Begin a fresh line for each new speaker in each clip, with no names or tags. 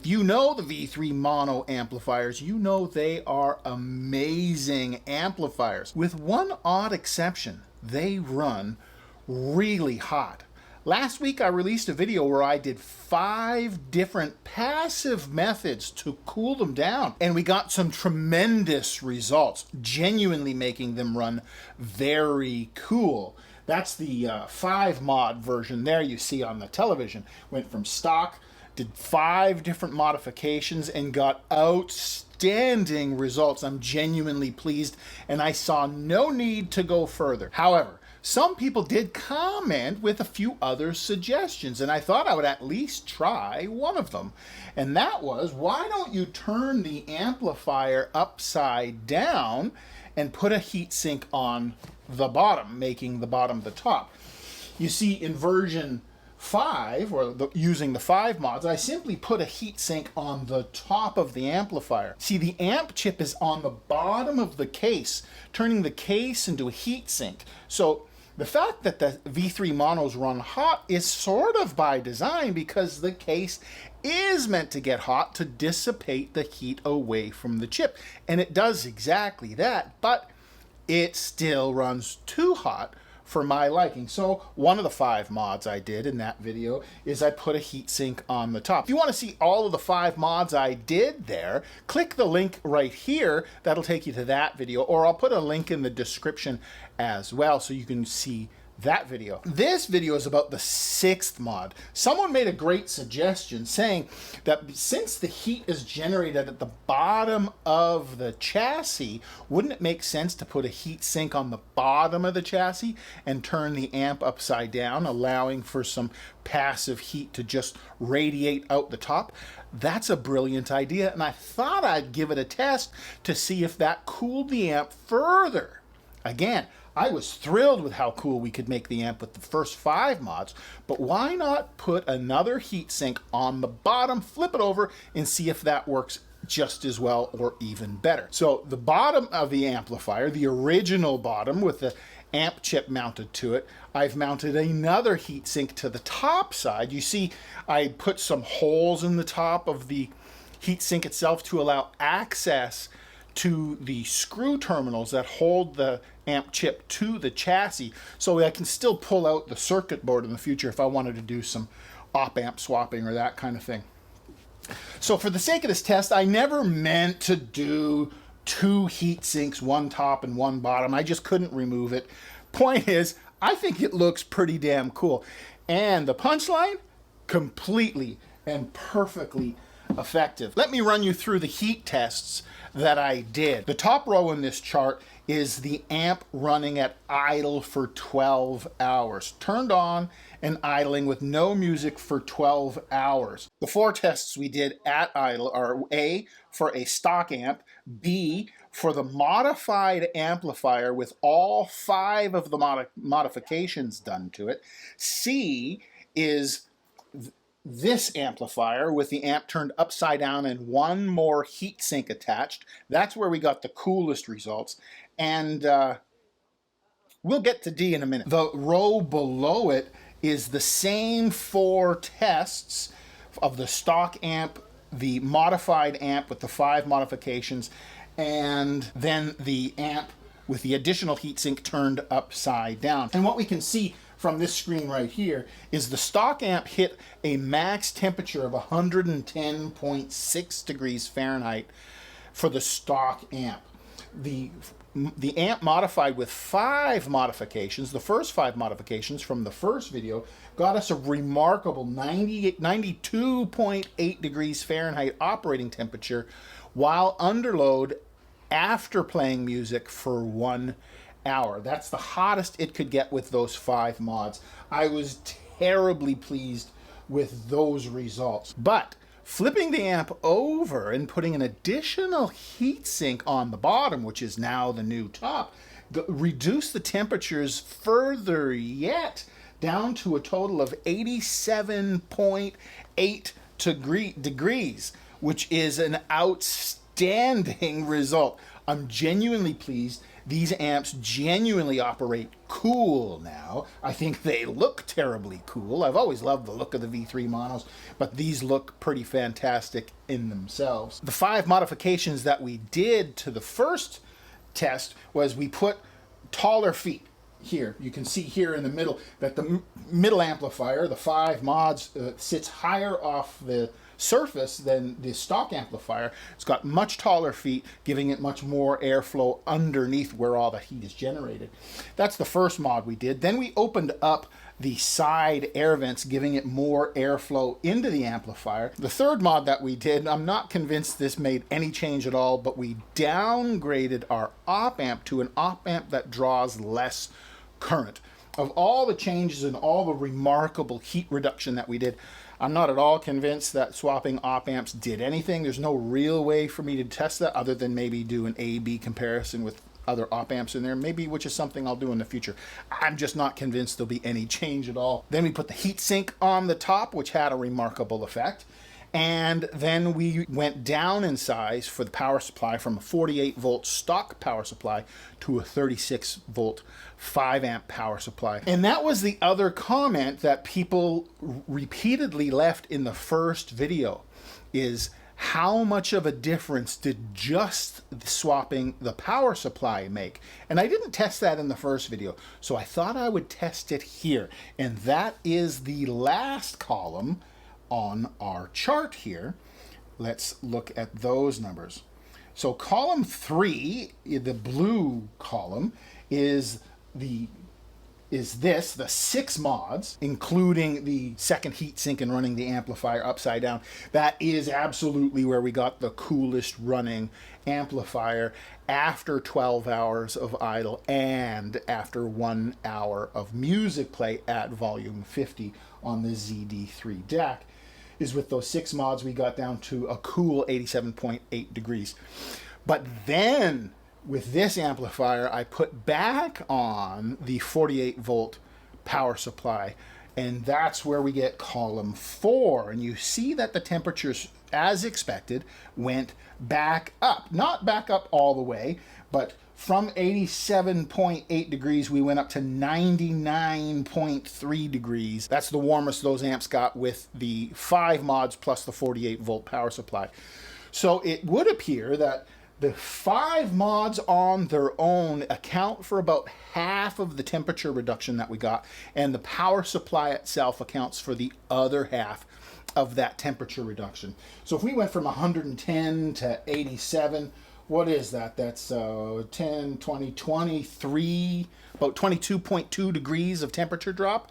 If you know the V3 mono amplifiers, you know they are amazing amplifiers. With one odd exception, they run really hot. Last week I released a video where I did 5 different passive methods to cool them down, and we got some tremendous results, genuinely making them run very cool. That's the 5 mod version there you see on the television. Went from stock, did 5 different modifications, and got outstanding results. I'm genuinely pleased, and I saw no need to go further. However, some people did comment with a few other suggestions, and I thought I would at least try one of them. And that was, why don't you turn the amplifier upside down and put a heatsink on the bottom, making the bottom the top? You see, in version 5, or using the 5 mods, I simply put a heatsink on the top of the amplifier. See, the amp chip is on the bottom of the case, turning the case into a heatsink. So the fact that the V3 monos run hot is sort of by design, because the case is meant to get hot to dissipate the heat away from the chip. And it does exactly that, but it still runs too hot for my liking. So one of the 5 mods I did in that video is I put a heatsink on the top. If you want to see all of the 5 mods I did there, click the link right here. That'll take you to that video, or I'll put a link in the description as well so you can see that video. This video is about the 6th mod. Someone made a great suggestion saying that since the heat is generated at the bottom of the chassis, wouldn't it make sense to put a heat sink on the bottom of the chassis and turn the amp upside down, allowing for some passive heat to just radiate out the top? That's a brilliant idea, and I thought I'd give it a test to see if that cooled the amp further. Again, I was thrilled with how cool we could make the amp with the first 5 mods, but why not put another heatsink on the bottom, flip it over, and see if that works just as well or even better. So the bottom of the amplifier, the original bottom with the amp chip mounted to it, I've mounted another heatsink to the top side. You see, I put some holes in the top of the heatsink itself to allow access to the screw terminals that hold the amp chip to the chassis, so I can still pull out the circuit board in the future if I wanted to do some op amp swapping or that kind of thing. So for the sake of this test, I never meant to do 2 heat sinks, one top and one bottom. I just couldn't remove it. Point is, I think it looks pretty damn cool. And the punchline, completely and perfectly effective. Let me run you through the heat tests that I did. The top row in this chart is the amp running at idle for 12 hours. Turned on and idling with no music for 12 hours. The 4 tests we did at idle are A, for a stock amp, B, for the modified amplifier with all 5 of the modifications done to it, C is this amplifier with the amp turned upside down and one more heatsink attached. That's where we got the coolest results. And we'll get to D in a minute. The row below it is the same 4 tests of the stock amp, the modified amp with the 5 modifications, and then the amp with the additional heatsink turned upside down. And what we can see from this screen right here is the stock amp hit a max temperature of 110.6 degrees Fahrenheit for the stock amp. The amp modified with 5 modifications, the first 5 modifications from the first video, got us a remarkable 92.8 degrees Fahrenheit operating temperature while under load after playing music for 1 hour. That's the hottest it could get with those 5 mods. I was terribly pleased with those results. But flipping the amp over and putting an additional heatsink on the bottom, which is now the new top, reduced the temperatures further yet, down to a total of 87.8 degrees, which is an outstanding result. I'm genuinely pleased, These amps genuinely operate cool now. I think they look terribly cool. I've always loved the look of the V3 monos, but these look pretty fantastic in themselves. The 5 modifications that we did to the first test was we put taller feet. Here, you can see here in the middle that the middle amplifier, the 5 mods, sits higher off the surface than the stock amplifier. It's got much taller feet, giving it much more airflow underneath where all the heat is generated. That's the first mod we did. Then we opened up the side air vents, giving it more airflow into the amplifier. The third mod that we did, I'm not convinced this made any change at all, but we downgraded our op amp to an op amp that draws less current. Of all the changes and all the remarkable heat reduction that we did, I'm not at all convinced that swapping op amps did anything. There's no real way for me to test that other than maybe do an A-B comparison with other op amps in there, maybe, which is something I'll do in the future. I'm just not convinced there'll be any change at all. Then we put the heatsink on the top, which had a remarkable effect. And then we went down in size for the power supply from a 48 volt stock power supply to a 36 volt 5 amp power supply. And that was the other comment that people repeatedly left in the first video, is how much of a difference did just swapping the power supply make? And I didn't test that in the first video, so I thought I would test it here. And that is the last column on our chart here. Let's look at those numbers. So column 3, the blue column, is the 6 mods, including the second heatsink and running the amplifier upside down. That is absolutely where we got the coolest running amplifier after 12 hours of idle and after 1 hour of music play at volume 50 on the ZD3 DAC. Is with those 6 mods we got down to a cool 87.8 degrees. But then with this amplifier I put back on the 48 volt power supply, and that's where we get column 4, and you see that the temperatures, as expected, went back up. Not back up all the way, but from 87.8 degrees, we went up to 99.3 degrees. That's the warmest those amps got with the 5 mods plus the 48 volt power supply. So it would appear that the 5 mods on their own account for about half of the temperature reduction that we got, and the power supply itself accounts for the other half of that temperature reduction. So if we went from 110 to 87, what is that? That's 10, 20, 23, about 22.2 degrees of temperature drop.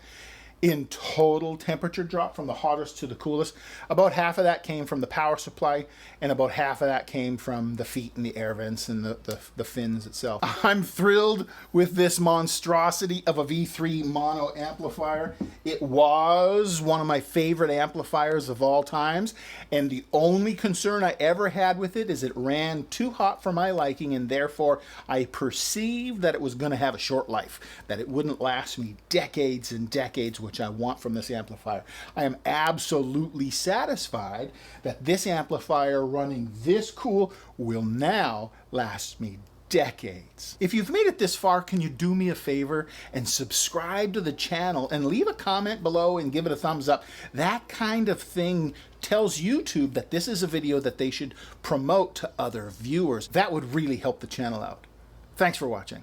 In total temperature drop from the hottest to the coolest. About half of that came from the power supply, and about half of that came from the feet and the air vents and the fins itself. I'm thrilled with this monstrosity of a V3 mono amplifier. It was one of my favorite amplifiers of all times, and the only concern I ever had with it is it ran too hot for my liking, and therefore I perceived that it was going to have a short life, that it wouldn't last me decades and decades, which I want from this amplifier. I am absolutely satisfied that this amplifier running this cool will now last me decades. If you've made it this far, can you do me a favor and subscribe to the channel and leave a comment below and give it a thumbs up? That kind of thing tells YouTube that this is a video that they should promote to other viewers. That would really help the channel out. Thanks for watching.